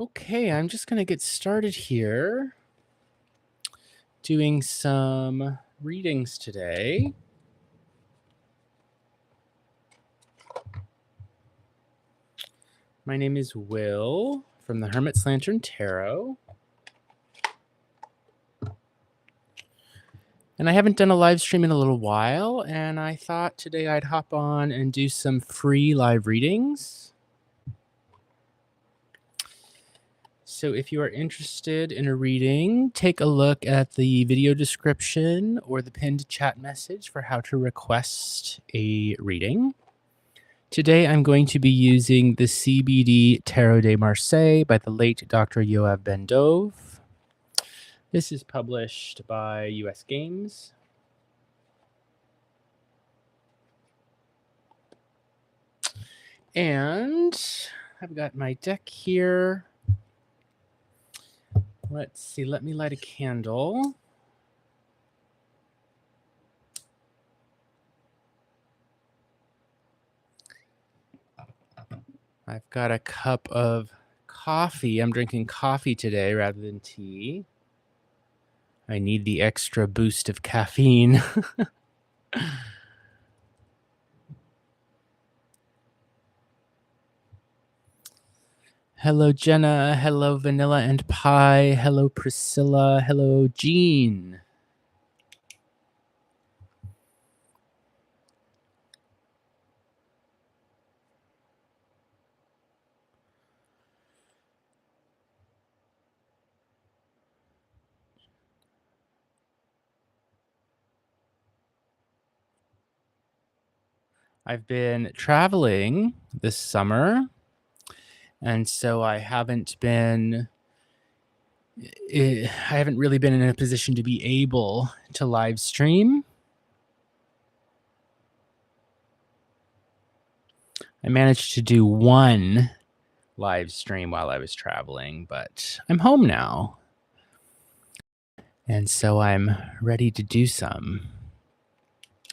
Okay, I'm just going to get started here doing some readings today. My name is Will from the Hermit's Lantern Tarot. And I haven't done a live stream in a little while, and I thought today I'd hop on and do some free live readings. So if you are interested in a reading, take a look at the video description or the pinned chat message for how to request a reading. Today I'm going to be using the CBD Tarot de Marseille by the late Dr. Yoav Ben-Dov. This is published by US Games. And I've got my deck here. Let's see, let me light a candle. I've got a cup of coffee. I'm drinking coffee today rather than tea. I need the extra boost of caffeine. Hello, Jenna. Hello, Vanilla and Pie. Hello, Priscilla. Hello, Jean. I've been traveling this summer, and so I haven't really been in a position to be able to live stream. I managed to do one live stream while I was traveling, but I'm home now. And so I'm ready to do some.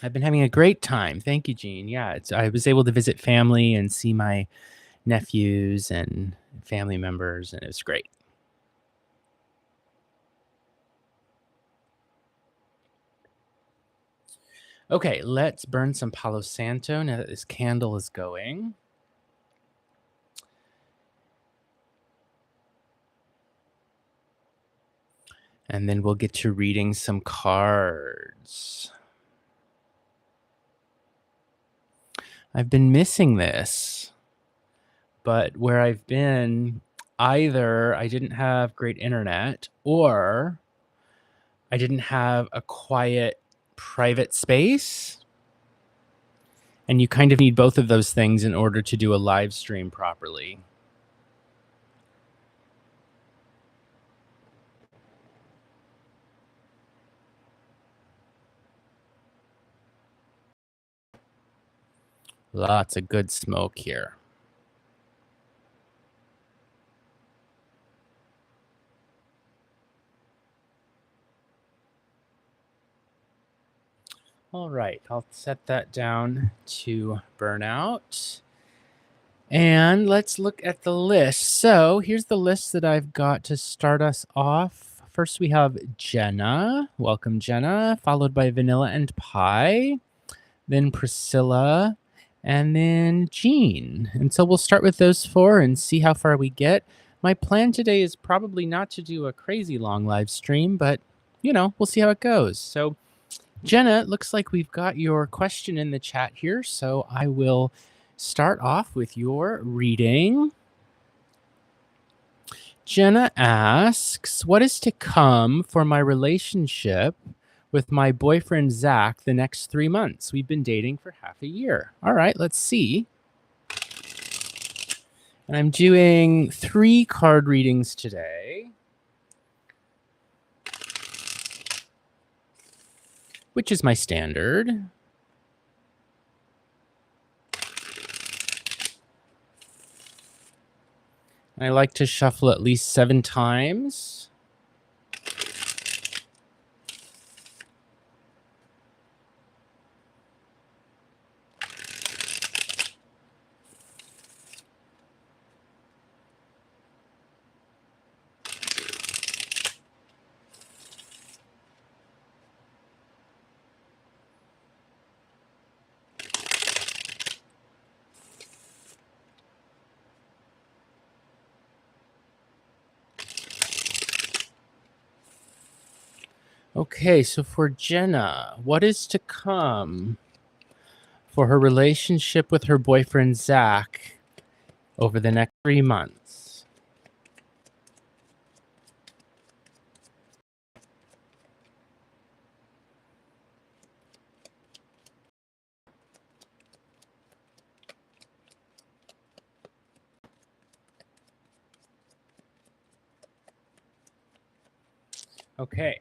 I've been having a great time. Thank you, Jean. Yeah, I was able to visit family and see my nephews and family members, and it was great. Okay, let's burn some Palo Santo now that this candle is going. And then we'll get to reading some cards. I've been missing this, but where I've been, either I didn't have great internet or I didn't have a quiet, private space. And you kind of need both of those things in order to do a live stream properly. Lots of good smoke here. All right, I'll set that down to burn out. And let's look at the list. So here's the list that I've got to start us off. First, we have Jenna. Welcome, Jenna. Followed by Vanilla and Pie. Then Priscilla. And then Jean. And so we'll start with those four and see how far we get. My plan today is probably not to do a crazy long live stream, but, you know, we'll see how it goes. So, Jenna, it looks like we've got your question in the chat here. So I will start off with your reading. Jenna asks, what is to come for my relationship with my boyfriend, Zach, the next 3 months? We've been dating for half a year. All right, let's see. And I'm doing 3 card readings today, which is my standard. I like to shuffle at least 7 times. Okay, so for Jenna, what is to come for her relationship with her boyfriend Zach over the next 3 months? Okay.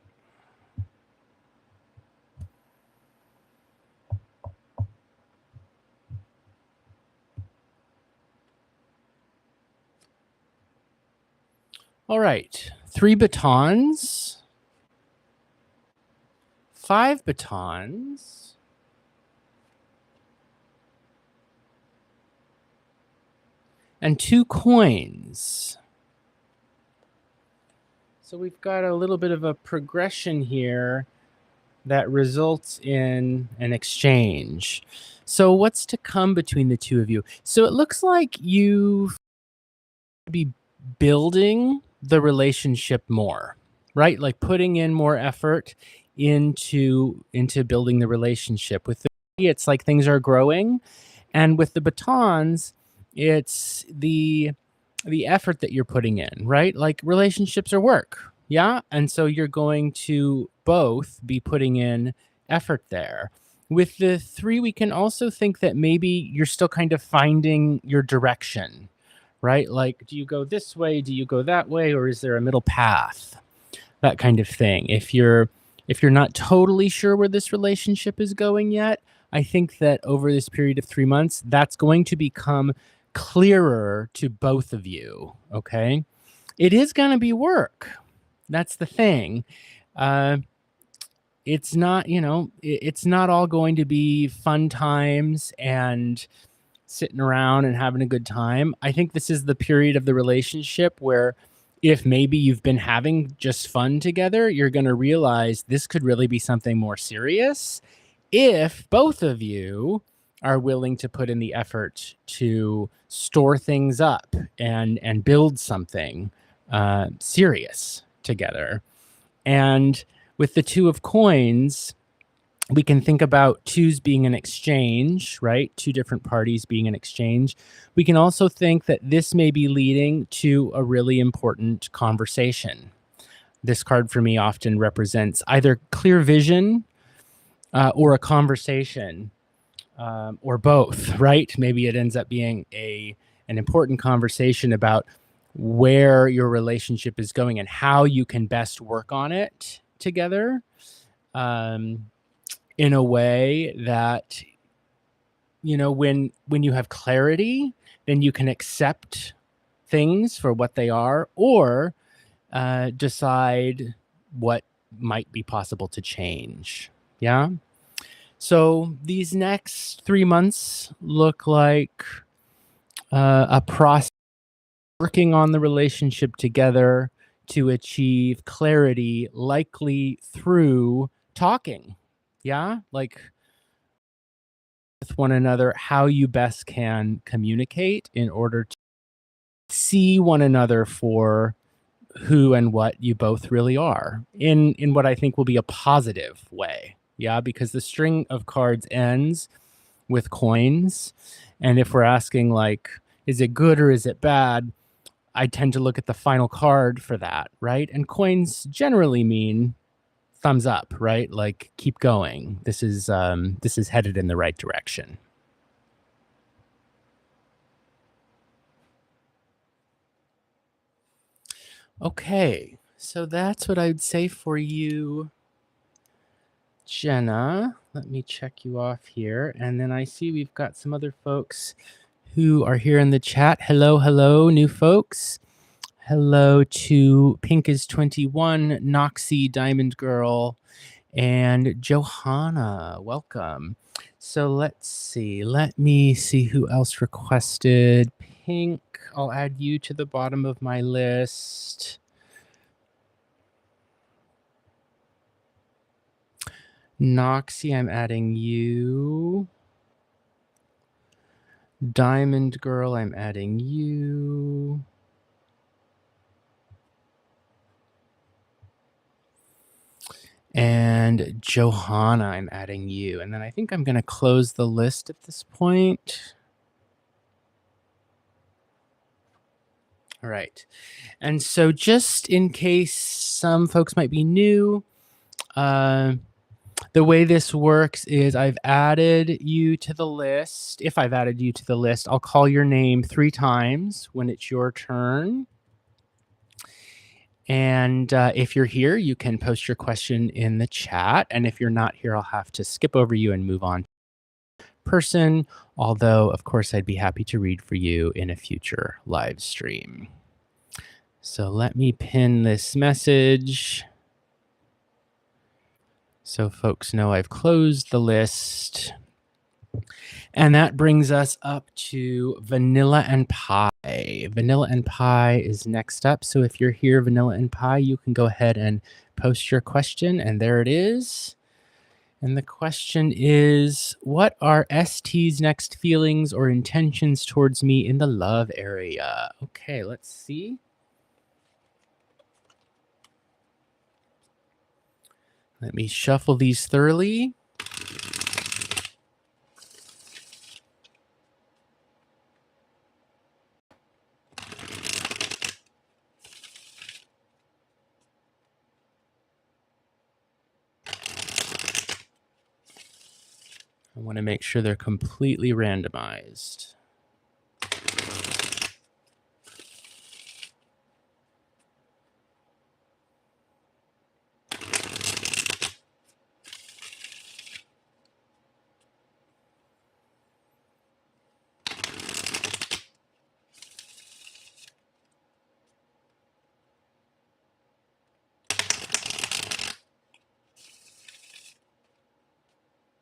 All right. 3 batons, 5 batons, and 2 coins. So we've got a little bit of a progression here that results in an exchange. So what's to come between the two of you? So it looks like you be building the relationship more, right? Like putting in more effort into building the relationship. With the it's like things are growing, and with the batons, it's the effort that you're putting in, right? Like relationships are work. Yeah. And so you're going to both be putting in effort there. With the 3, we can also think that maybe you're still kind of finding your direction, right? Like, do you go this way? Do you go that way? Or is there a middle path? That kind of thing. If you're not totally sure where this relationship is going yet, I think that over this period of 3 months, that's going to become clearer to both of you. Okay. It is going to be work. That's the thing. Uh, it's not, it's not all going to be fun times and sitting around and having a good time. I think this is the period of the relationship where if maybe you've been having just fun together, you're going to realize this could really be something more serious if both of you are willing to put in the effort to store things up and build something serious together. And with the 2 of coins, we can think about 2s being an exchange, right? 2 different parties being an exchange. We can also think that this may be leading to a really important conversation. This card for me often represents either clear vision or a conversation, or both, right? Maybe it ends up being an important conversation about where your relationship is going and how you can best work on it together. In a way that when you have clarity, then you can accept things for what they are, or decide what might be possible to change. Yeah. So these next 3 months look like a process working on the relationship together to achieve clarity, likely through talking. Yeah. Like with one another, how you best can communicate in order to see one another for who and what you both really are in what I think will be a positive way. Yeah, because the string of cards ends with coins. And if we're asking like, is it good or is it bad? I tend to look at the final card for that, right? And coins generally mean thumbs up, right? Like keep going. This is headed in the right direction. Okay, so that's what I'd say for you, Jenna. Let me check you off here. And then I see we've got some other folks who are here in the chat. Hello, hello, new folks. Hello to Pink is 21, Noxie, Diamond Girl, and Johanna. Welcome. So let's see. Let me see who else requested. Pink, I'll add you to the bottom of my list. Noxie, I'm adding you. Diamond Girl, I'm adding you. And Johanna, I'm adding you. And then I think I'm going to close the list at this point. All right. And so just in case some folks might be new, the way this works is I've added you to the list. If I've added you to the list, I'll call your name 3 times when it's your turn. And if you're here, you can post your question in the chat. And if you're not here, I'll have to skip over you and move on to person. Although, of course, I'd be happy to read for you in a future live stream. So let me pin this message so folks know I've closed the list. And that brings us up to Vanilla and Pie. Vanilla and Pie is next up. So if you're here, Vanilla and Pie, you can go ahead and post your question. And there it is. And the question is, what are ST's next feelings or intentions towards me in the love area? Okay, let's see. Let me shuffle these thoroughly. I want to make sure they're completely randomized.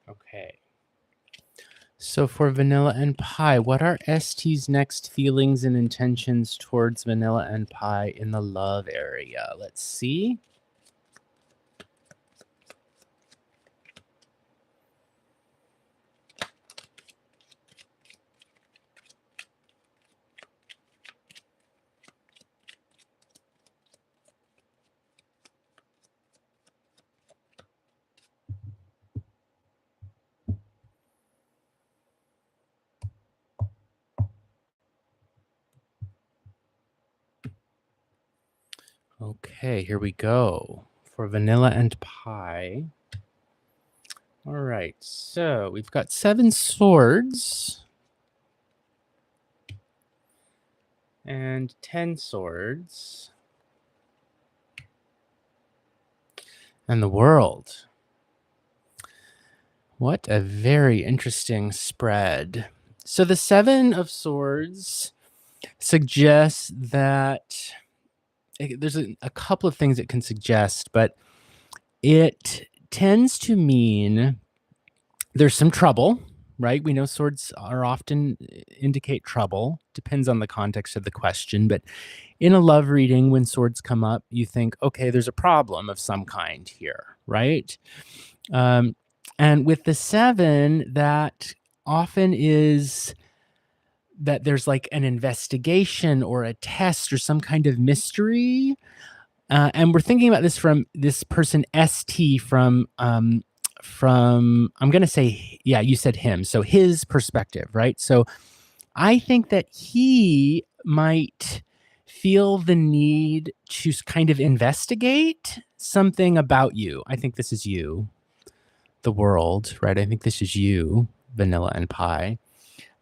Okay. So for Vanilla and Pie, what are ST's next feelings and intentions towards Vanilla and Pie in the love area? Let's see. Okay, here we go for Vanilla and Pie. All right, so we've got 7 swords and 10 swords and the world. What a very interesting spread. So the 7 of swords suggests that there's a couple of things it can suggest, but it tends to mean there's some trouble, right? We know swords are often indicate trouble. Depends on the context of the question. But in a love reading, when swords come up, you think, okay, there's a problem of some kind here, right? And with the 7, that often is that there's like an investigation or a test or some kind of mystery. And we're thinking about this from this person, ST, from I'm going to say, yeah, you said him. So his perspective, right? So I think that he might feel the need to kind of investigate something about you. I think this is you, the world, right? I think this is you, Vanilla and Pie.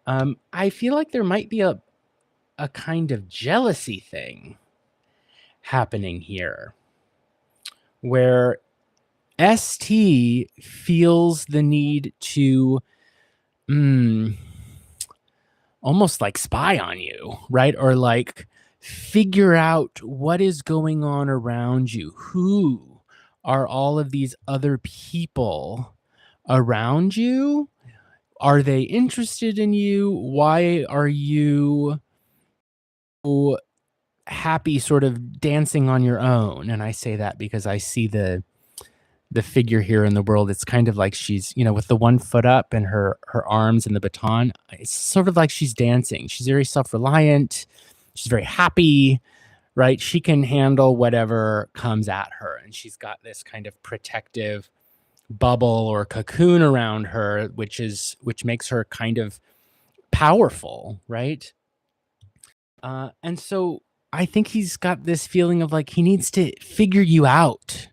I feel like there might be a kind of jealousy thing happening here where ST feels the need to almost like spy on you, right? Or like figure out what is going on around you. Who are all of these other people around you? Are they interested in you? Why are you happy sort of dancing on your own? And I say that because I see the figure here in the world. It's kind of like she's, with the one foot up and her arms and the baton. It's sort of like she's dancing. She's very self-reliant. She's very happy, right? She can handle whatever comes at her, and she's got this kind of protective bubble or cocoon around her, which makes her kind of powerful, right? And so I think he's got this feeling of like he needs to figure you out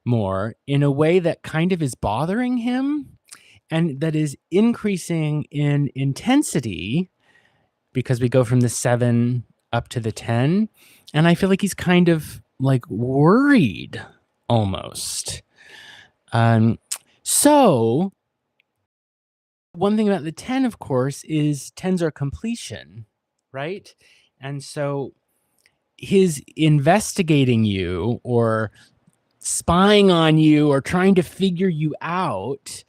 more in a way that kind of is bothering him and that is increasing in intensity because we go from the 7 up to the 10. And I feel like he's kind of like worried almost. So one thing about the 10, of course, is 10s are completion, right? And so his investigating you or spying on you or trying to figure you out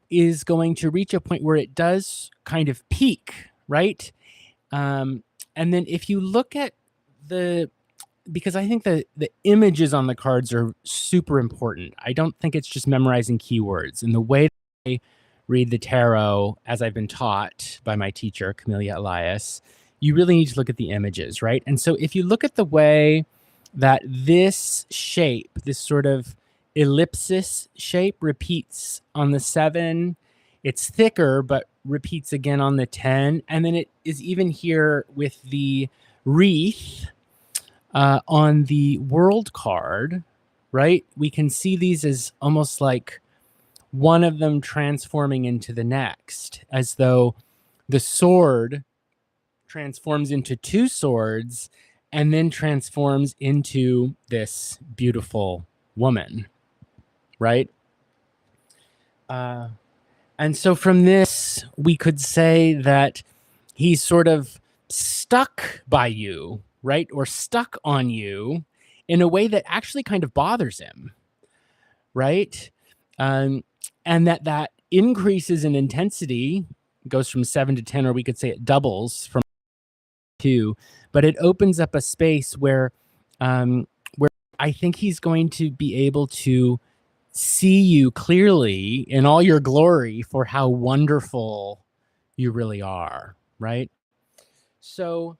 is going to reach a point where it does kind of peak, right? And then if you look at because I think the images on the cards are super important. I don't think it's just memorizing keywords. And the way I read the tarot, as I've been taught by my teacher, Camellia Elias, you really need to look at the images, right? And so if you look at the way that this shape, this sort of ellipsis shape repeats on the 7, it's thicker, but repeats again on the 10. And then it is even here with the wreath on the world card, right? We can see these as almost like one of them transforming into the next, as though the sword transforms into 2 swords and then transforms into this beautiful woman, right? And so from this, we could say that he's sort of stuck by you, right? Or stuck on you in a way that actually kind of bothers him, right? And that increases in intensity, goes from 7 to 10, or we could say it doubles from 2, but it opens up a space where I think he's going to be able to see you clearly in all your glory for how wonderful you really are, right? So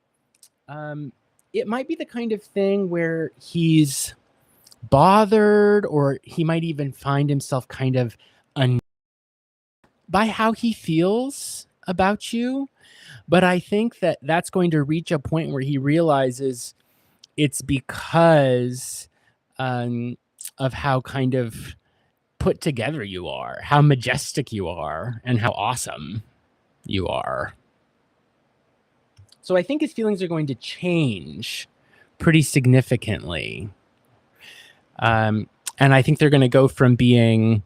it might be the kind of thing where he's bothered, or he might even find himself kind of by how he feels about you. But I think that that's going to reach a point where he realizes it's because of how kind of put together you are, how majestic you are, and how awesome you are. So I think his feelings are going to change pretty significantly. And I think they're going to go from being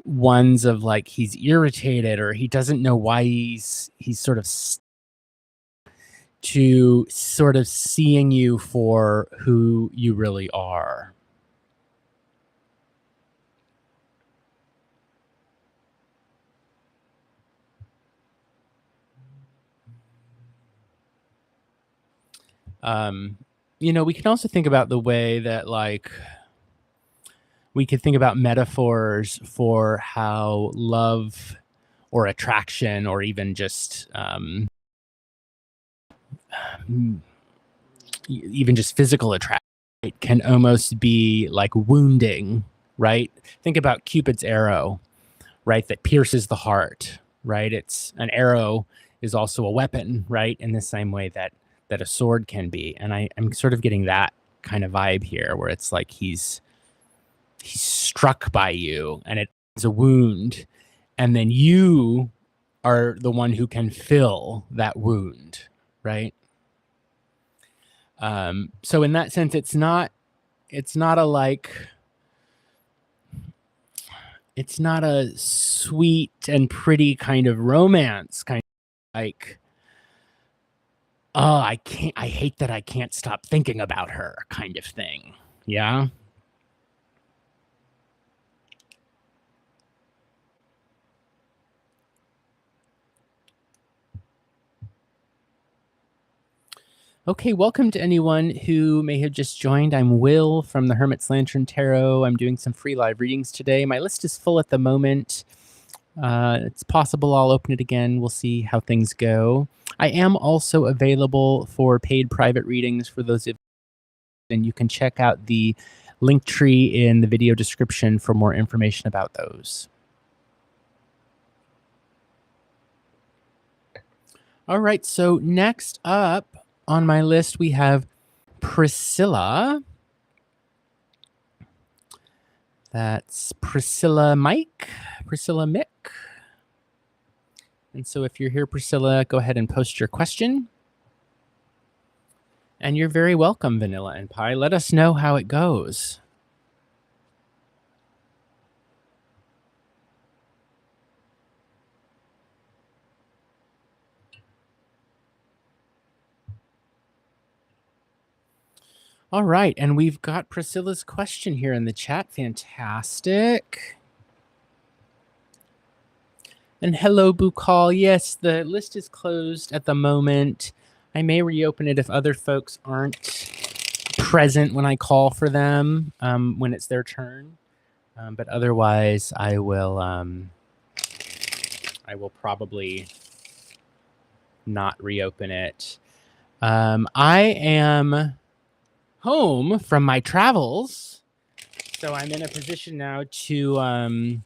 ones of like he's irritated or he doesn't know why he's sort of to sort of seeing you for who you really are. We can also think about the way that like we could think about metaphors for how love or attraction or even just physical attraction can almost be like wounding, right? Think about Cupid's arrow, right? That pierces the heart, right? It's an arrow is also a weapon, right? In the same way that a sword can be. And I'm sort of getting that kind of vibe here where it's like he's struck by you and it's a wound. And then you are the one who can fill that wound, right? So in that sense, it's not a sweet and pretty kind of romance, kind of like, oh, I hate that I can't stop thinking about her kind of thing. Yeah. Okay, welcome to anyone who may have just joined. I'm Will from the Hermit's Lantern Tarot. I'm doing some free live readings today. My list is full at the moment. It's possible I'll open it again. We'll see how things go. I am also available for paid private readings for those of, and you can check out the link tree in the video description for more information about those. All right, so next up on my list, we have Priscilla. That's Priscilla Mike, Priscilla Mick. And so if you're here, Priscilla, go ahead and post your question. And you're very welcome, Vanilla and Pie. Let us know how it goes. All right, and we've got Priscilla's question here in the chat. Fantastic. And hello, Bukal. Yes, the list is closed at the moment. I may reopen it if other folks aren't present when I call for them when it's their turn. But otherwise, I will probably not reopen it. I am home from my travels, so I'm in a position now to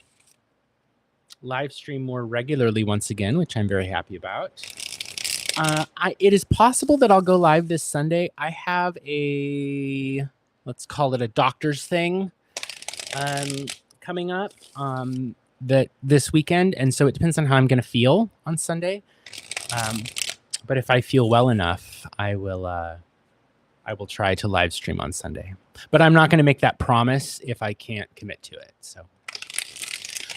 live stream more regularly once again, which I'm very happy about. It is possible that I'll go live this Sunday. I have a, let's call it a doctor's thing coming up this weekend, and so it depends on how I'm going to feel on Sunday. But if I feel well enough, I will try to live stream on Sunday. But I'm not going to make that promise if I can't commit to it. So,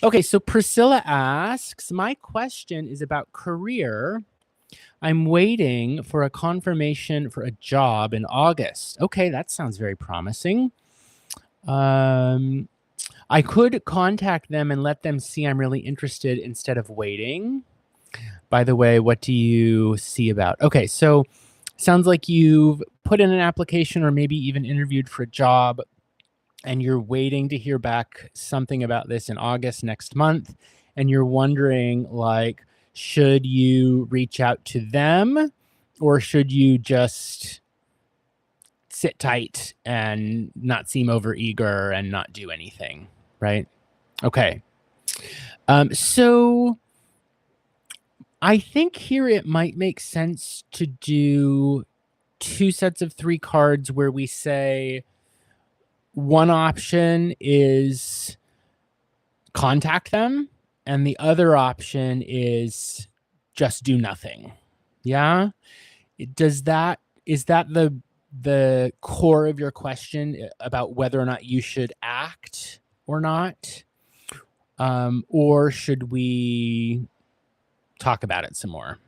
okay, so Priscilla asks, my question is about career. I'm waiting for a confirmation for a job in August. Okay, that sounds very promising. I could contact them and let them see I'm really interested instead of waiting. By the way, what do you see about? Okay, so sounds like you've put in an application or maybe even interviewed for a job and you're waiting to hear back something about this in August next month. And you're wondering, like, should you reach out to them or should you just sit tight and not seem overeager and not do anything, right? Okay. So I think here it might make sense to do 2 sets of 3 cards where we say one option is contact them and the other option is just do nothing. Yeah? Is that the core of your question about whether or not you should act or not? Or should we talk about it some more?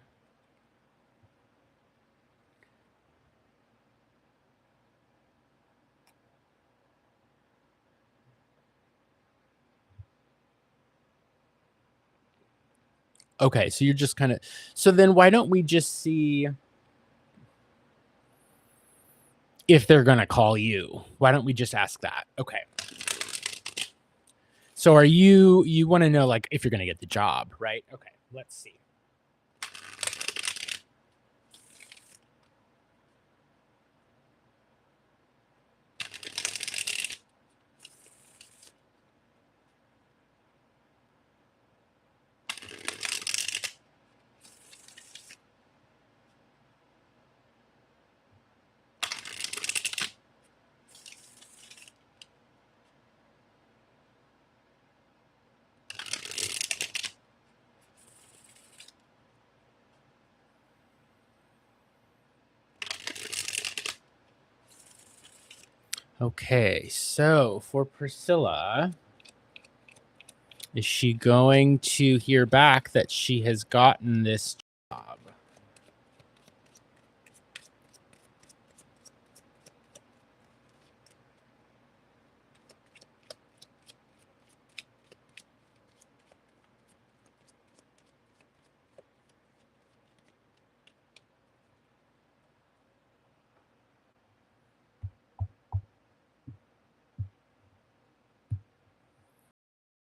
Okay, so you're just kind of, so then why don't we just see if they're going to call you? Why don't we just ask that? Okay. So are you want to know like if you're going to get the job, right? Okay, let's see. Okay, so for Priscilla, is she going to hear back that she has gotten this job?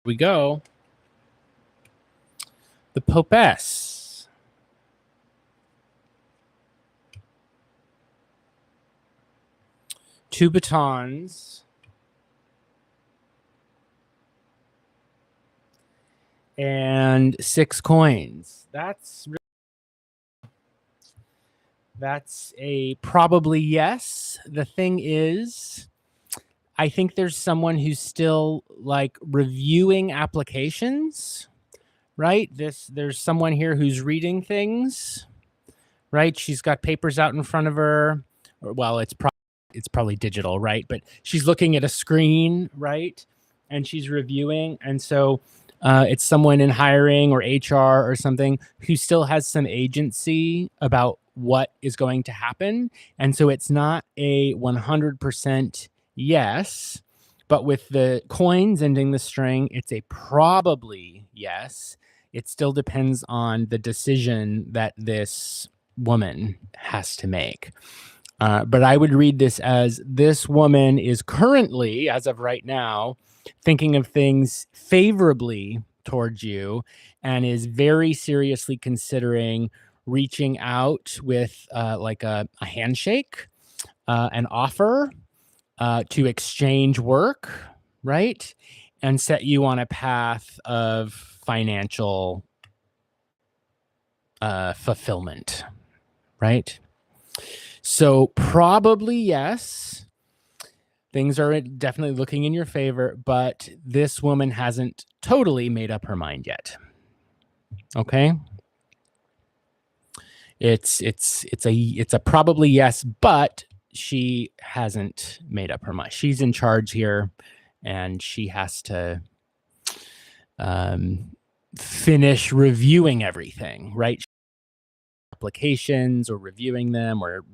We go. The Popess. 2 batons, and 6 coins. That's a probably yes. The thing is, I think there's someone who's still like reviewing applications, right? There's someone here who's reading things, right? She's got papers out in front of her. Well, it's probably digital, right? But she's looking at a screen, right? And she's reviewing. And so it's someone in hiring or HR or something who still has some agency about what is going to happen. And so it's not a 100% yes, but with the coins ending the string, it's a probably yes. It still depends on the decision that this woman has to make. But I would read this as this woman is currently, as of right now, thinking of things favorably towards you and is very seriously considering reaching out with like a handshake, an offer to exchange work, right? And set you on a path of financial fulfillment, right? So probably yes, things are definitely looking in your favor, but this woman hasn't totally made up her mind yet. Okay. It's a probably yes, but she hasn't made up her mind. She's in charge here and she has to finish reviewing everything, right? Applications or reviewing them or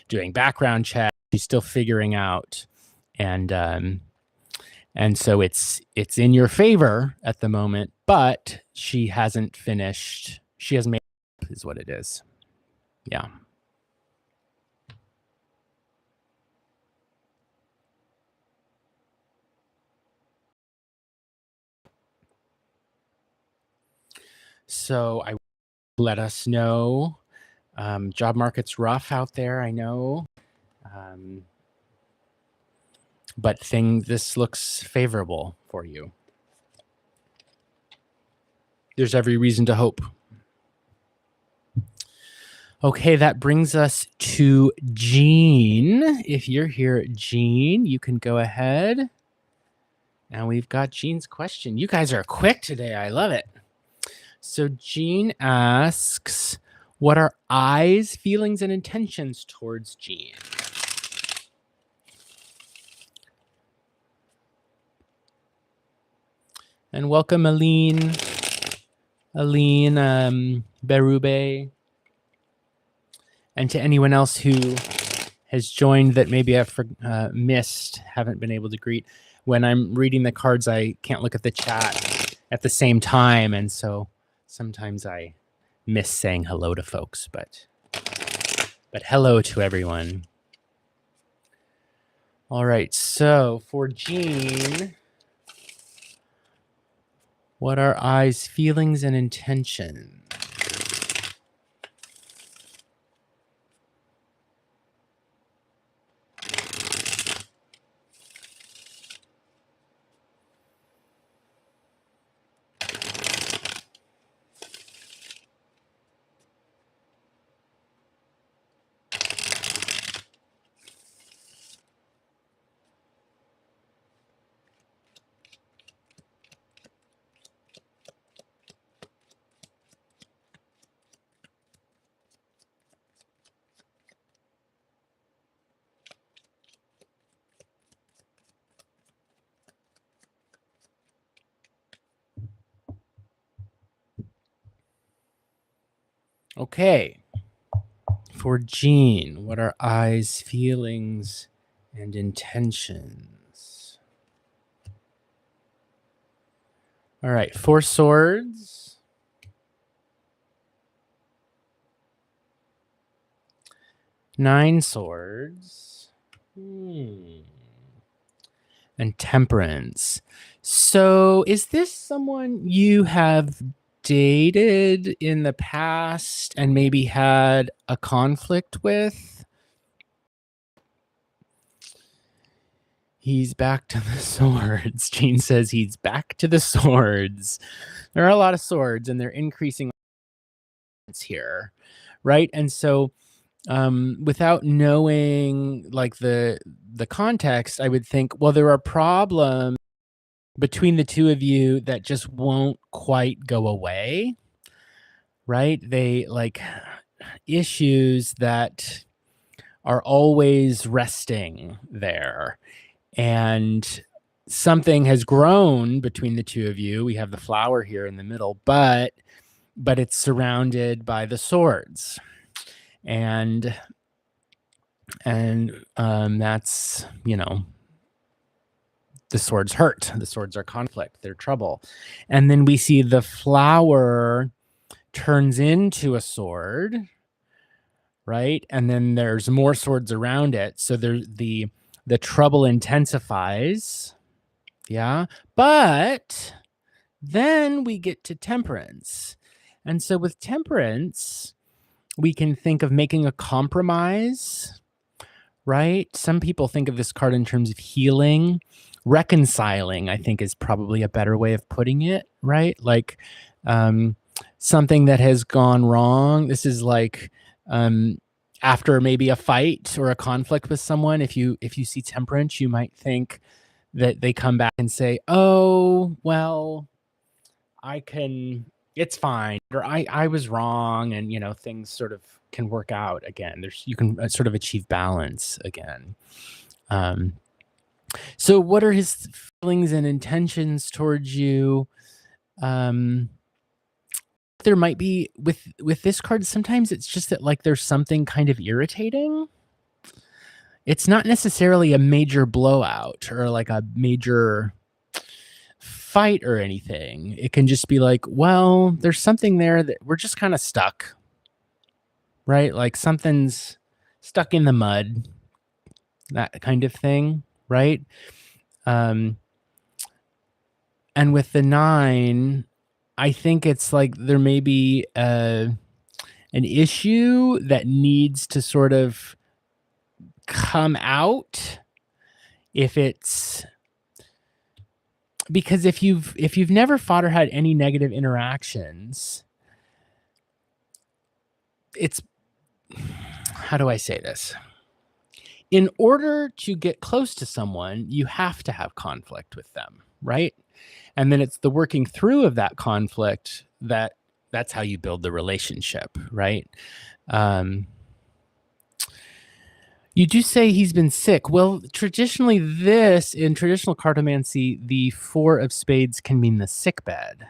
doing background checks. She's still figuring out, and so it's in your favor at the moment, but she hasn't finished. She hasn't made up, is what it is. Yeah. So I let us know. Job market's rough out there, I know. But this looks favorable for you. There's every reason to hope. Okay, that brings us to Jean. If you're here, Jean, you can go ahead. And we've got Jean's question. You guys are quick today. I love it. So Jean asks, what are I's feelings and intentions towards Jean? And welcome, Aline Berube. And to anyone else who has joined that maybe I've missed, haven't been able to greet. When I'm reading the cards, I can't look at the chat at the same time. And so sometimes I miss saying hello to folks, but hello to everyone. All right, so for Jean, what are I's feelings and intentions? Okay, for Jean, what are I's feelings and intentions? All right, 4 swords. 9 swords. And temperance. So is this someone you have dated in the past and maybe had a conflict with? He's back to the swords. Gene says he's back to the swords. There are a lot of swords, and they're increasing here, right? And so, without knowing like the context, I would think, well, there are problems between the two of you that just won't quite go away, right? They like issues that are always resting there. And something has grown between the two of you. We have the flower here in the middle, but it's surrounded by the swords. And that's, the swords hurt. The swords are conflict. They're trouble. And then we see the flower turns into a sword, right? And then there's more swords around it. So the trouble intensifies. Yeah. But then we get to temperance. And so with temperance, we can think of making a compromise, right? Some people think of this card in terms of healing. Reconciling, I think, is probably a better way of putting it, right? Like something that has gone wrong. This is like after maybe a fight or a conflict with someone. If you see temperance, you might think that they come back and say, oh, well, it's fine, or I was wrong, and things sort of can work out again. You can sort of achieve balance again. So what are his feelings and intentions towards you? There might be with this card, sometimes it's just that like there's something kind of irritating. It's not necessarily a major blowout or like a major fight or anything. It can just be like, well, there's something there that we're just kind of stuck, right? Like something's stuck in the mud, that kind of thing, right? And with the 9, I think it's like there may be an issue that needs to sort of come out. Because if you've never fought or had any negative interactions, how do I say this? In order to get close to someone, you have to have conflict with them, right? And then it's the working through of that conflict that's how you build the relationship, right? You do say he's been sick. Well, traditionally, in traditional cartomancy, the 4 of spades can mean the sick bed.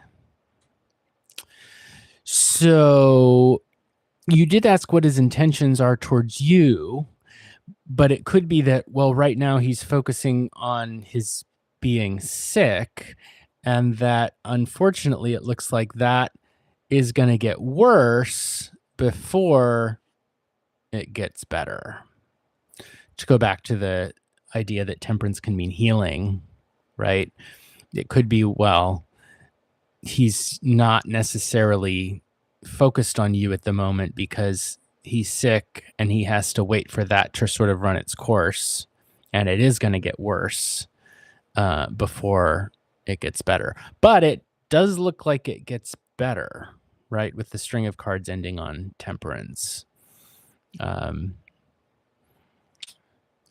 So you did ask what his intentions are towards you, but it could be that, well, right now he's focusing on his being sick, and that unfortunately it looks like that is going to get worse before it gets better. To go back to the idea that temperance can mean healing, right? It could be, well, he's not necessarily focused on you at the moment because he's sick and he has to wait for that to sort of run its course, and it is going to get worse before it gets better. But it does look like it gets better, right? With the string of cards ending on temperance.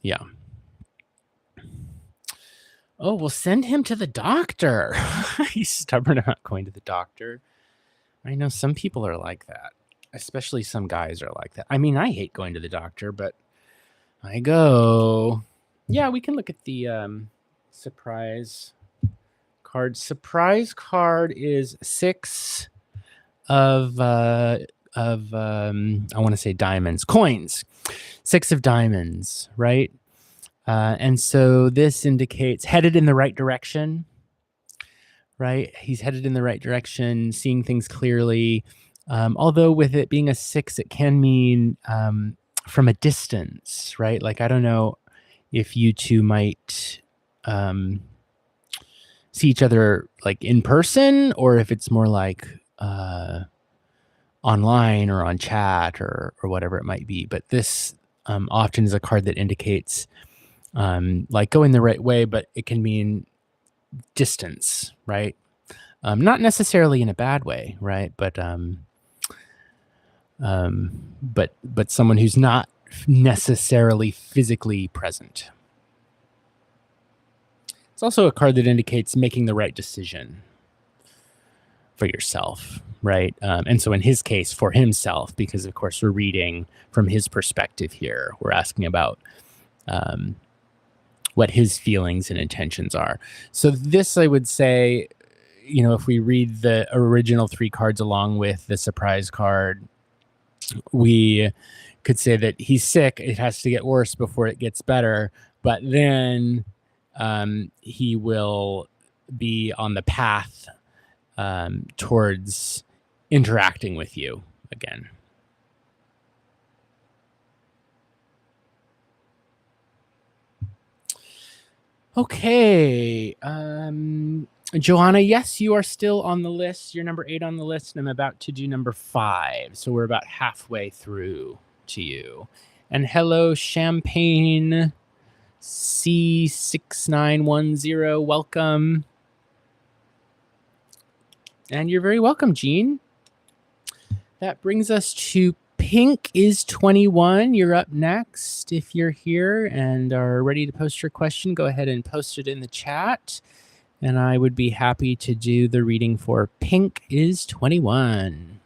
Yeah. Oh, we'll send him to the doctor. He's stubborn about going to the doctor. I know some people are like that, especially some guys are like that. I mean, I hate going to the doctor, but I go. Yeah, we can look at the surprise card. Surprise card is 6 of I want to say diamonds, coins. 6 of diamonds, right? And so this indicates headed in the right direction, right? He's headed in the right direction, seeing things clearly. Although with it being a 6, it can mean from a distance, right? Like, I don't know if you two might see each other like in person, or if it's more like online or on chat or whatever it might be. But this often is a card that indicates like going the right way, but it can mean distance, right? Not necessarily in a bad way, right? But someone who's not necessarily physically present. It's also a card that indicates making the right decision for yourself, right? And so in his case, for himself, because of course we're reading from his perspective here. We're asking about what his feelings and intentions are. So this, I would say, if we read the original 3 cards along with the surprise card, we could say that he's sick. It has to get worse before it gets better. But then he will be on the path towards interacting with you again. Okay. Joanna, yes, you are still on the list. You're number 8 on the list, and I'm about to do number 5. So we're about halfway through to you. And hello, Champagne C6910. Welcome. And you're very welcome, Jean. That brings us to Pink is 21. You're up next. If you're here and are ready to post your question, go ahead and post it in the chat. And I would be happy to do the reading for Pink is 21.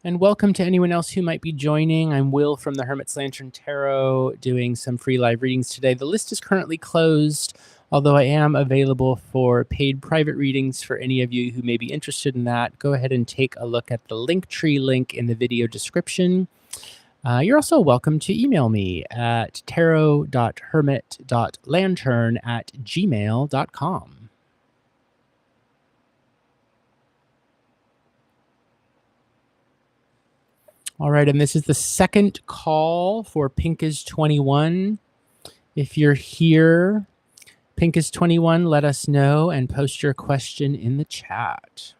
And welcome to anyone else who might be joining. I'm Will from the Hermit's Lantern Tarot, doing some free live readings today. The list is currently closed, although I am available for paid private readings for any of you who may be interested in that. Go ahead and take a look at the Linktree link in the video description. You're also welcome to email me at tarot.hermit.lantern@gmail.com. All right, and this is the second call for Pink is 21. If you're here, Pink is 21, let us know and post your question in the chat.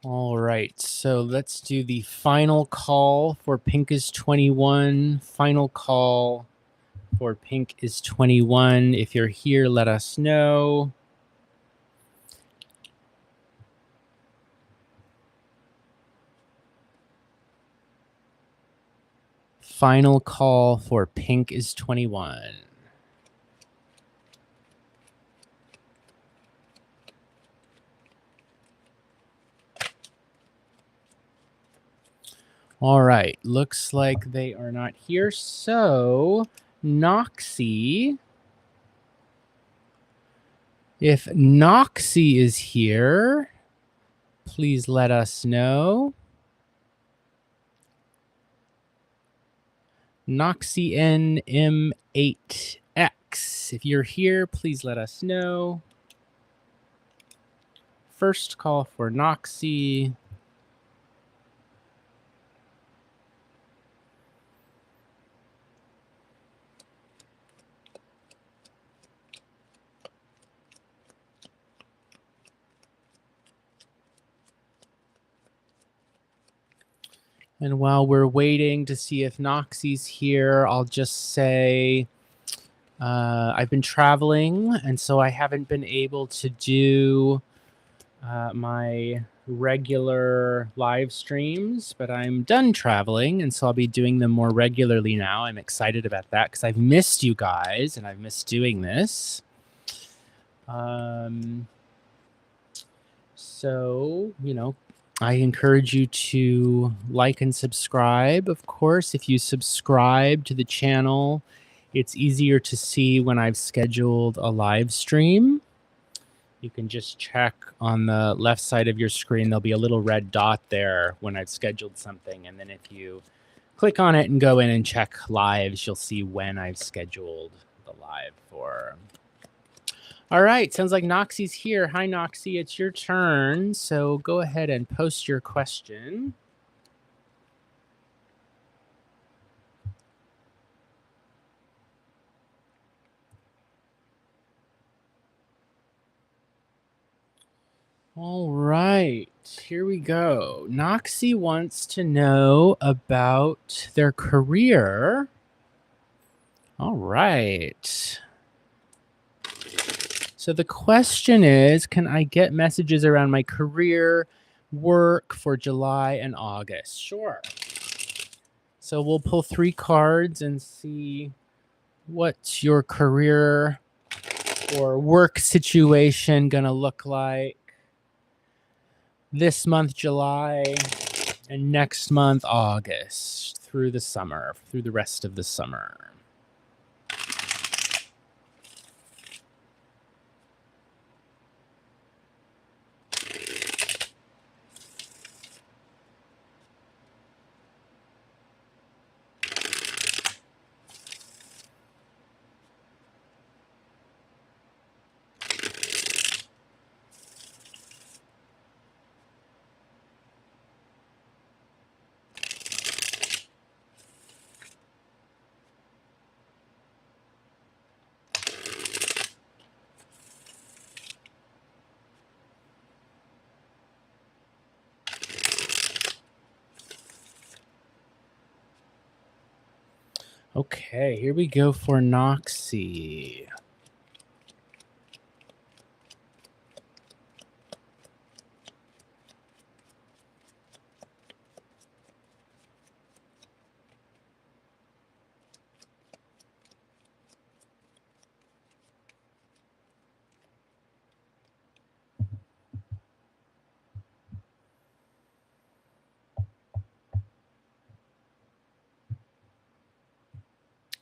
All right, so let's do the final call for Pink is 21. Final call for Pink is 21. If you're here, let us know. Final call for Pink is 21. All right, looks like they are not here. So, Noxie, if Noxie is here, please let us know. Noxie NM8X, if you're here, please let us know. First call for Noxie. And while we're waiting to see if Noxie's here, I'll just say I've been traveling, and so I haven't been able to do my regular live streams, but I'm done traveling, and so I'll be doing them more regularly now. I'm excited about that because I've missed you guys, and I've missed doing this. So, I encourage you to like and subscribe. Of course, if you subscribe to the channel, it's easier to see when I've scheduled a live stream. You can just check on the left side of your screen. There'll be a little red dot there when I've scheduled something. And then if you click on it and go in and check lives. You'll see when I've scheduled the live for. All right, sounds like Noxie's here. Hi, Noxie, it's your turn. So go ahead and post your question. All right, here we go. Noxie wants to know about their career. All right. So the question is, can I get messages around my career work for July and August? Sure. So we'll pull 3 cards and see what's your career or work situation gonna look like this month, July, and next month, August, through the summer, through the rest of the summer. Okay, here we go for Noxie.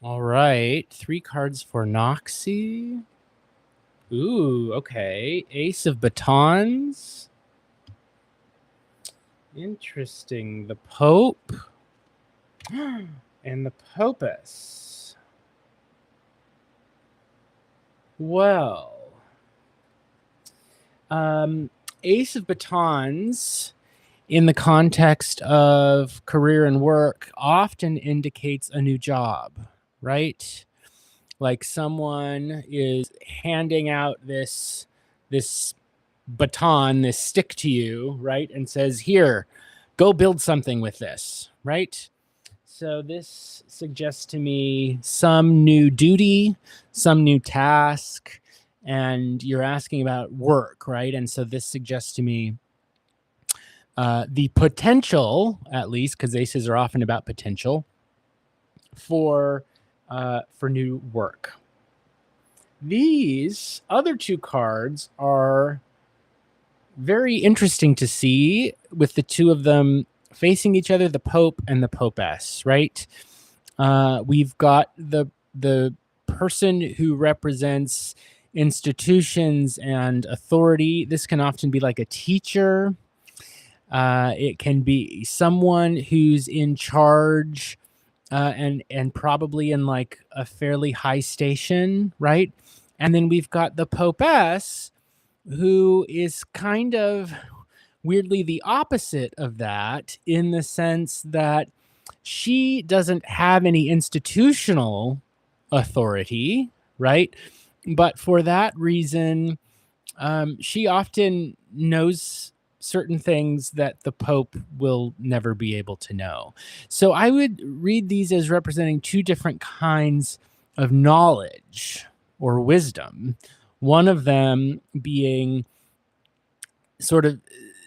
All right, 3 cards for Noxie. Ooh, okay. Ace of Batons. Interesting. The Pope. And the Popus. Well, Ace of Batons in the context of career and work often indicates a new job, right? Like someone is handing out this baton, this stick to you, right? And says, here, go build something with this, right? So this suggests to me some new duty, some new task, and you're asking about work, right? And so this suggests to me the potential, at least, because aces are often about potential, for new work. These other 2 cards are very interesting to see, with the 2 of them facing each other, the Pope and the Popess, right? We've got the person who represents institutions and authority. This can often be like a teacher. It can be someone who's in charge and probably in like a fairly high station, right? And then we've got the Popess, who is kind of weirdly the opposite of that, in the sense that she doesn't have any institutional authority, right? But for that reason, she often knows certain things that the Pope will never be able to know. So I would read these as representing 2 different kinds of knowledge or wisdom. One of them being sort of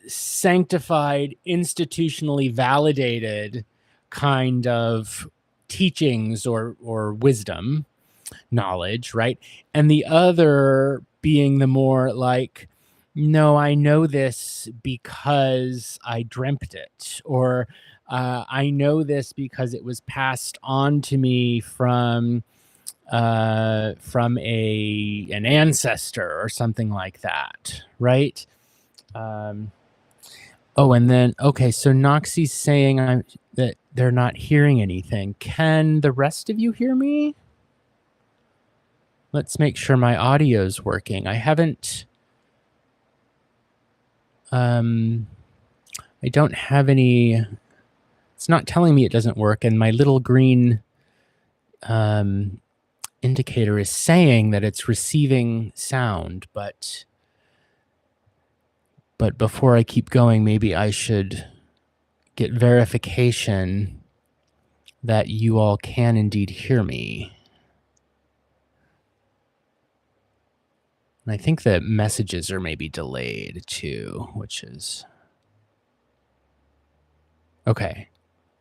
sanctified, institutionally validated kind of teachings or wisdom, knowledge, right? And the other being the more like, no, I know this because I dreamt it, or I know this because it was passed on to me from an ancestor or something like that, right? Oh, and then, okay, so Noxie's saying that they're not hearing anything. Can the rest of you hear me? Let's make sure my audio's working. I haven't... I don't have any... It's not telling me it doesn't work, and my little green indicator is saying that it's receiving sound, but before I keep going, maybe I should get verification that you all can indeed hear me. And I think that messages are maybe delayed too, which is... Okay.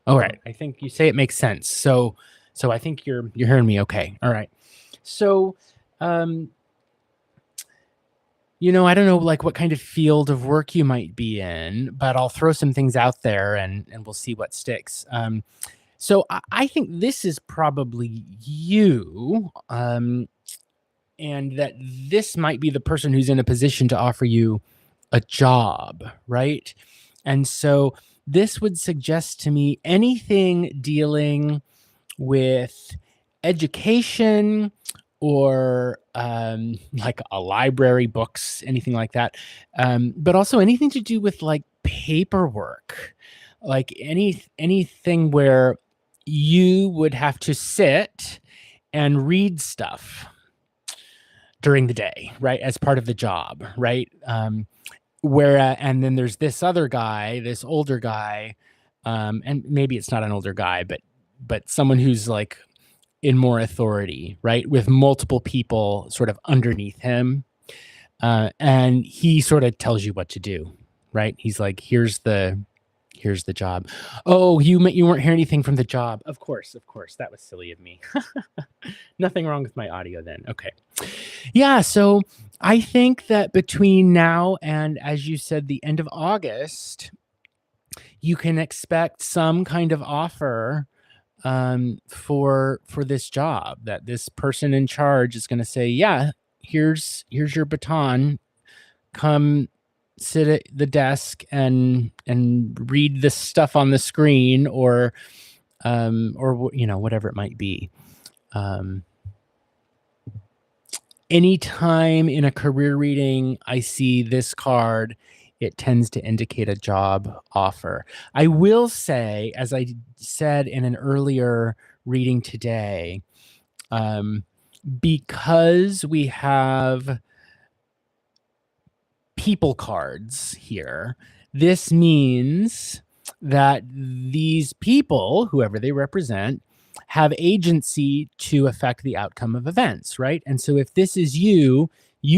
All right. I think you say it makes sense. So I think you're hearing me okay. All right. So, you know, I don't know like what kind of field of work you might be in, but I'll throw some things out there and we'll see what sticks. So I think this is probably you, and that this might be the person who's in a position to offer you a job, right? And so this would suggest to me anything dealing with education or like a library, books, anything like that. But also anything to do with like paperwork, like anything where you would have to sit and read stuff during the day, right? As part of the job, right? And then there's this other guy, this older guy, and maybe it's not an older guy, but someone who's like in more authority, right? With multiple people sort of underneath him. And he sort of tells you what to do, right? He's like, here's the job. Oh, you weren't hearing anything from the job. Of course. That was silly of me. Nothing wrong with my audio then. Okay. Yeah. So I think that between now and, as you said, the end of August, you can expect some kind of offer for this job, that this person in charge is going to say, yeah, here's your baton. Come sit at the desk and read this stuff on the screen, or you know, whatever it might be. Anytime in a career reading I see this card, it tends to indicate a job offer. I will say, as I said in an earlier reading today, because we have people cards here, this means that these people, whoever they represent, have agency to affect the outcome of events, right? And so if this is you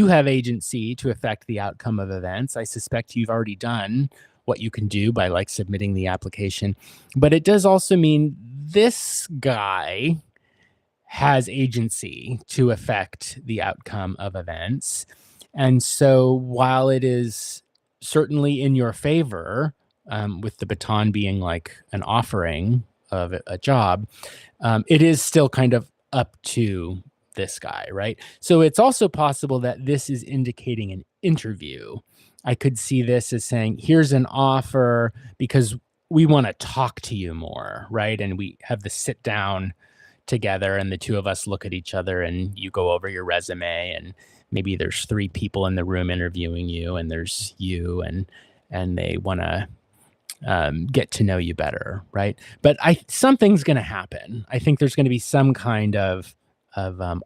have agency to affect the outcome of events. I suspect you've already done what you can do by like submitting the application, but it does also mean this guy has agency to affect the outcome of events. And so while it is certainly in your favor, with the baton being like an offering of a job, it is still kind of up to this guy, right? So it's also possible that this is indicating an interview. I could see this as saying, here's an offer because we want to talk to you more, right? And we have the sit down together and the two of us look at each other and you go over your resume, and maybe there's 3 people in the room interviewing you, and there's you, and they want to get to know you better, right? But something's going to happen. I think there's going to be some kind of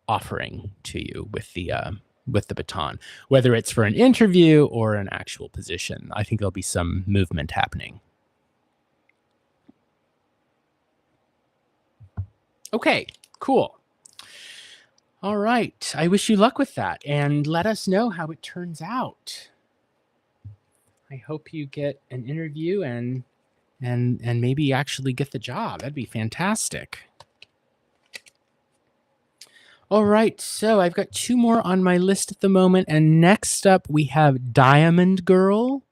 offering to you with the baton, whether it's for an interview or an actual position. I think there'll be some movement happening. Okay, cool. All right. I wish you luck with that, and let us know how it turns out. I hope you get an interview and maybe actually get the job. That'd be fantastic. All right, so I've got 2 more on my list at the moment, and next up we have Diamond Girl.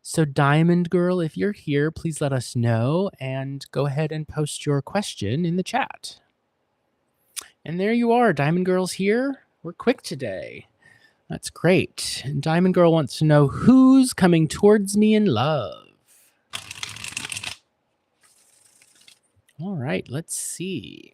So Diamond Girl, if you're here, please let us know and go ahead and post your question in the chat. And there you are, Diamond Girl's here. We're quick today. That's great. And Diamond Girl wants to know who's coming towards me in love. All right, let's see.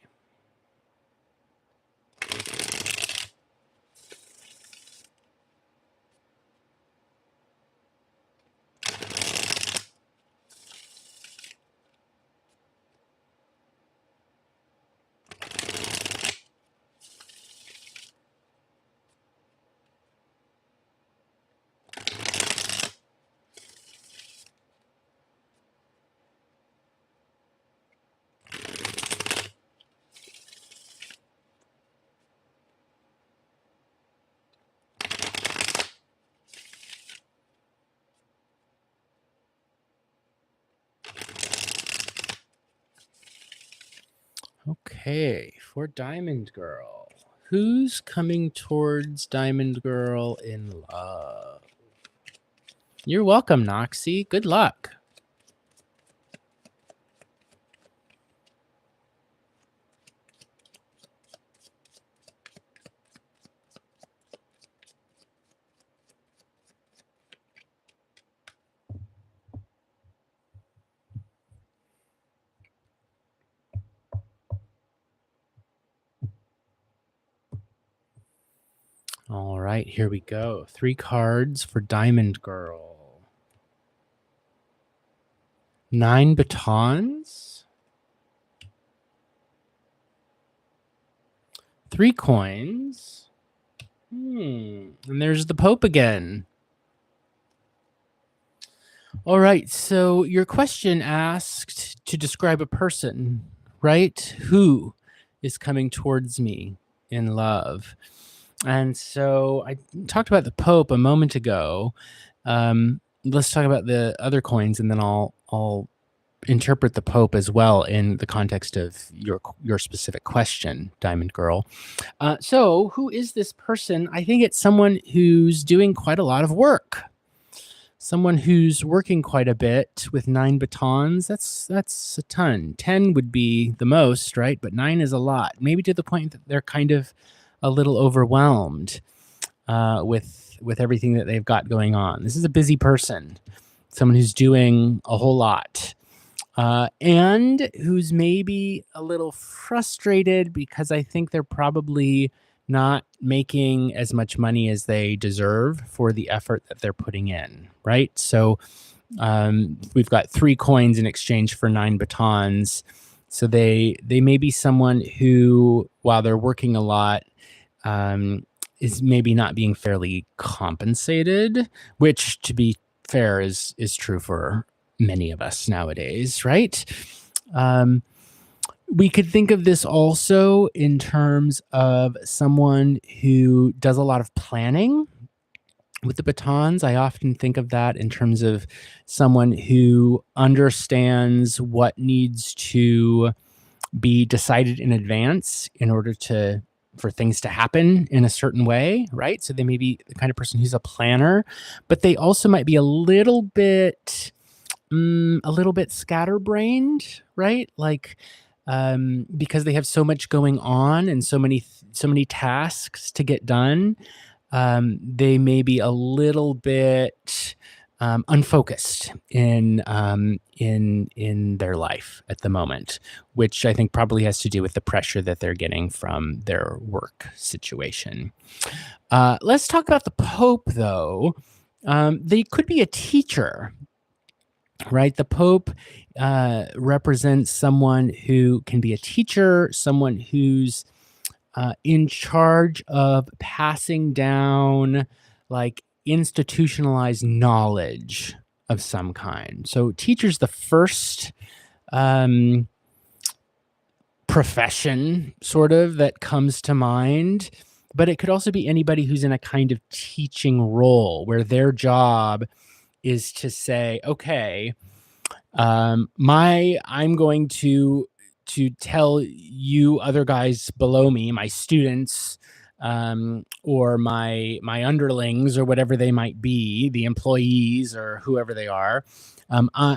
Okay, for Diamond Girl. Who's coming towards Diamond Girl in love? You're welcome, Noxie. Good luck. All right, here we go. 3 cards for Diamond Girl. 9 batons. 3 coins. And there's the Pope again. All right, so your question asked to describe a person, right? Who is coming towards me in love? And so I talked about the Pope a moment ago. Let's talk about the other coins, and then I'll interpret the Pope as well in the context of your specific question, Diamond Girl. So who is this person? I think it's someone who's doing quite a lot of work. Someone who's working quite a bit with 9 batons. That's a ton. 10 would be the most, right? But 9 is a lot. Maybe to the point that they're kind of a little overwhelmed with everything that they've got going on. This is a busy person, someone who's doing a whole lot, and who's maybe a little frustrated because I think they're probably not making as much money as they deserve for the effort that they're putting in, right? So we've got 3 coins in exchange for 9 batons. So they may be someone who, while they're working a lot, is maybe not being fairly compensated, which, to be fair, is true for many of us nowadays, right? We could think of this also in terms of someone who does a lot of planning with the batons. I often think of that in terms of someone who understands what needs to be decided in advance in order for things to happen in a certain way, right? So they may be the kind of person who's a planner, but they also might be a little bit scatterbrained, right? Like, because they have so much going on and so many tasks to get done, they may be a little bit unfocused in their life at the moment, which I think probably has to do with the pressure that they're getting from their work situation. Let's talk about the Pope, though. They could be a teacher, right? The Pope represents someone who can be a teacher, someone who's in charge of passing down like institutionalized knowledge of some kind. So teacher's the first profession sort of that comes to mind, but it could also be anybody who's in a kind of teaching role where their job is to say, okay, I'm going to tell you other guys below me, my students, or my underlings, or whatever they might be, the employees or whoever they are.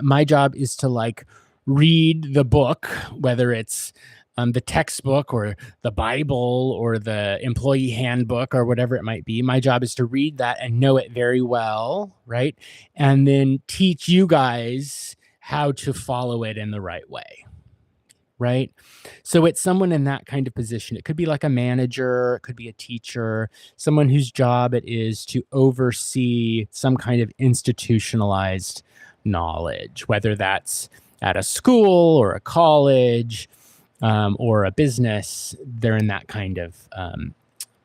My job is to like read the book, whether it's the textbook or the Bible or the employee handbook or whatever it might be. My job is to read that and know it very well, right? And then teach you guys how to follow it in the right way. right? So it's someone in that kind of position. It could be like a manager, it could be a teacher, someone whose job it is to oversee some kind of institutionalized knowledge, whether that's at a school or a college, or a business. They're in that kind of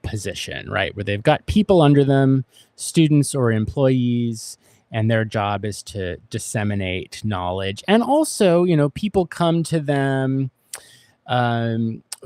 position, right? Where they've got people under them, students or employees, and their job is to disseminate knowledge. And also, people come to them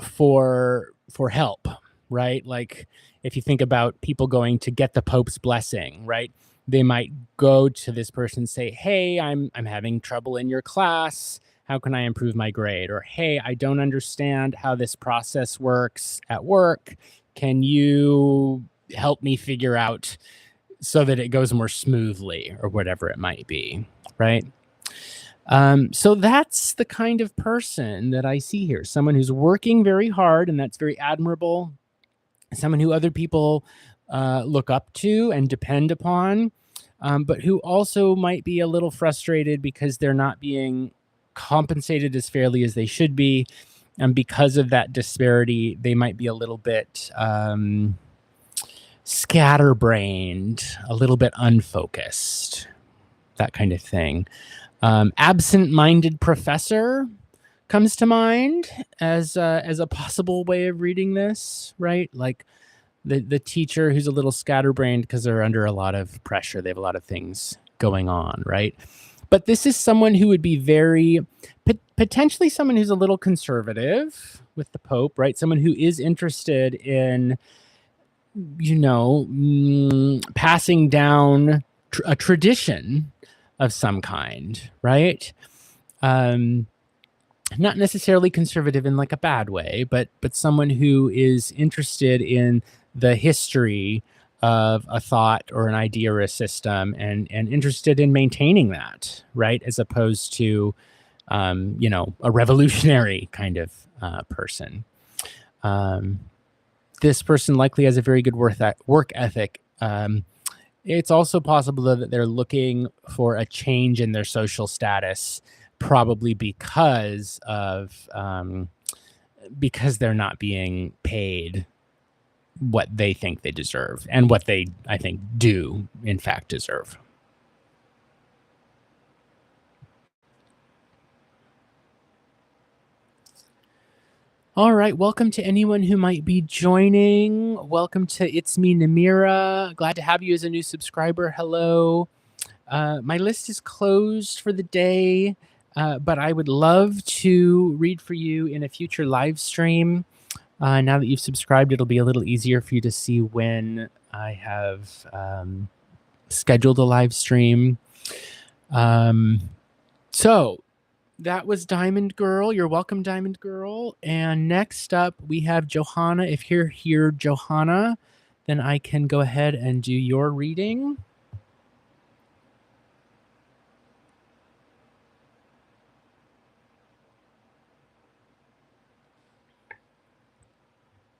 for help, right? Like if you think about people going to get the Pope's blessing, right? They might go to this person and say, "Hey, I'm having trouble in your class. How can I improve my grade?" Or, "Hey, I don't understand how this process works at work. Can you help me figure out so that it goes more smoothly?" Or whatever it might be, right? So that's the kind of person that I see here. Someone who's working very hard, and that's very admirable. Someone who other people look up to and depend upon, but who also might be a little frustrated because they're not being compensated as fairly as they should be. And because of that disparity, they might be a little bit scatterbrained, a little bit unfocused, that kind of thing. Absent-minded professor comes to mind as a possible way of reading this, right? Like the teacher who's a little scatterbrained because they're under a lot of pressure. They have a lot of things going on, right? But this is someone who would be very potentially someone who's a little conservative with the Pope, right? Someone who is interested in, passing down a tradition of some kind, right? Not necessarily conservative in like a bad way, but someone who is interested in the history of a thought or an idea or a system, and interested in maintaining that, right? As opposed to, a revolutionary kind of person. This person likely has a very good work ethic. It's also possible that they're looking for a change in their social status, probably because they're not being paid what they think they deserve, and what they, I think, do in fact deserve. All right, welcome to anyone who might be joining. Welcome to It's Me, Namira. Glad to have you as a new subscriber. Hello. My list is closed for the day, but I would love to read for you in a future live stream. Now that you've subscribed, it'll be a little easier for you to see when I have scheduled a live stream. So that was Diamond Girl. You're welcome, Diamond Girl. And next up, we have Johanna. If you're here, Johanna, then I can go ahead and do your reading.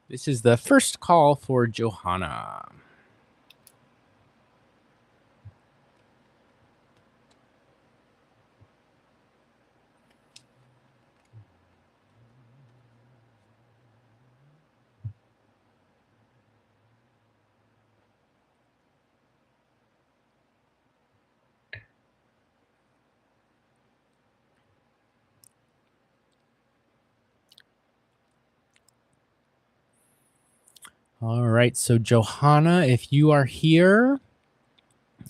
This is the first call for Johanna. All right, so Johanna, if you are here,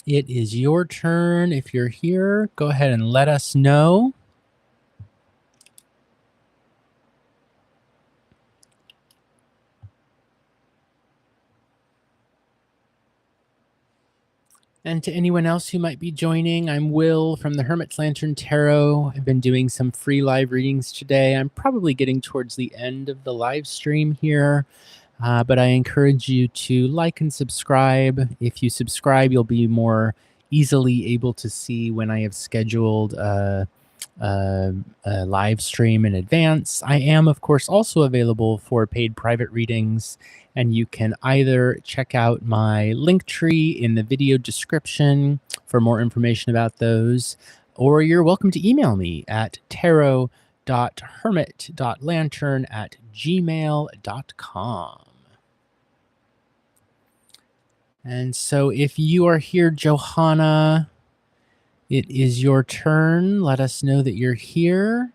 it is your turn. If you're here, go ahead and let us know. And to anyone else who might be joining, I'm Will from the Hermit's Lantern Tarot. I've been doing some free live readings today. I'm probably getting towards the end of the live stream here, but I encourage you to like and subscribe. If you subscribe, you'll be more easily able to see when I have scheduled a live stream in advance. I am, of course, also available for paid private readings, and you can either check out my link tree in the video description for more information about those, or you're welcome to email me at tarot.tarot@gmail.com. johanna.hermit.lantern@gmail.com. And so if you are here, Johanna, it is your turn. Let us know that you're here.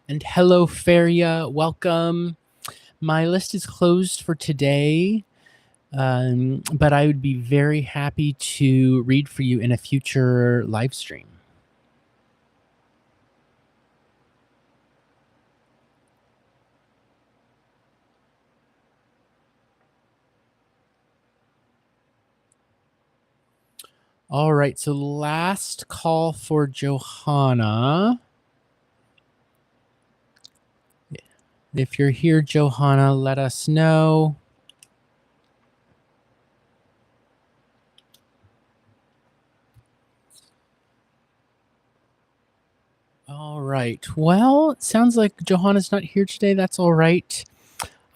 And hello, Feria. Welcome. My list is closed for today, but I would be very happy to read for you in a future live stream. All right, so last call for Johanna. If you're here, Johanna, let us know. All right. Well, it sounds like Johanna's not here today. That's all right.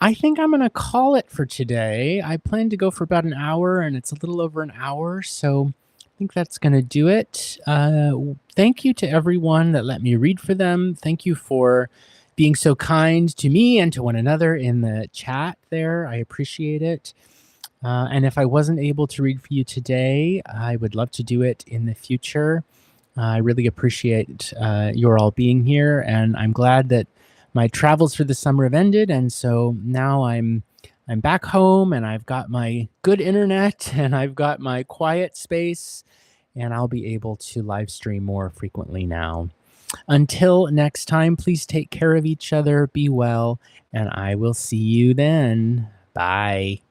I think I'm going to call it for today. I plan to go for about an hour, and it's a little over an hour, so I think that's going to do it. Thank you to everyone that let me read for them. Thank you for being so kind to me and to one another in the chat there. I appreciate it. And if I wasn't able to read for you today, I would love to do it in the future. I really appreciate your all being here, and I'm glad that my travels for the summer have ended, and so now I'm back home, and I've got my good internet, and I've got my quiet space, and I'll be able to live stream more frequently now. Until next time, please take care of each other, be well, and I will see you then. Bye.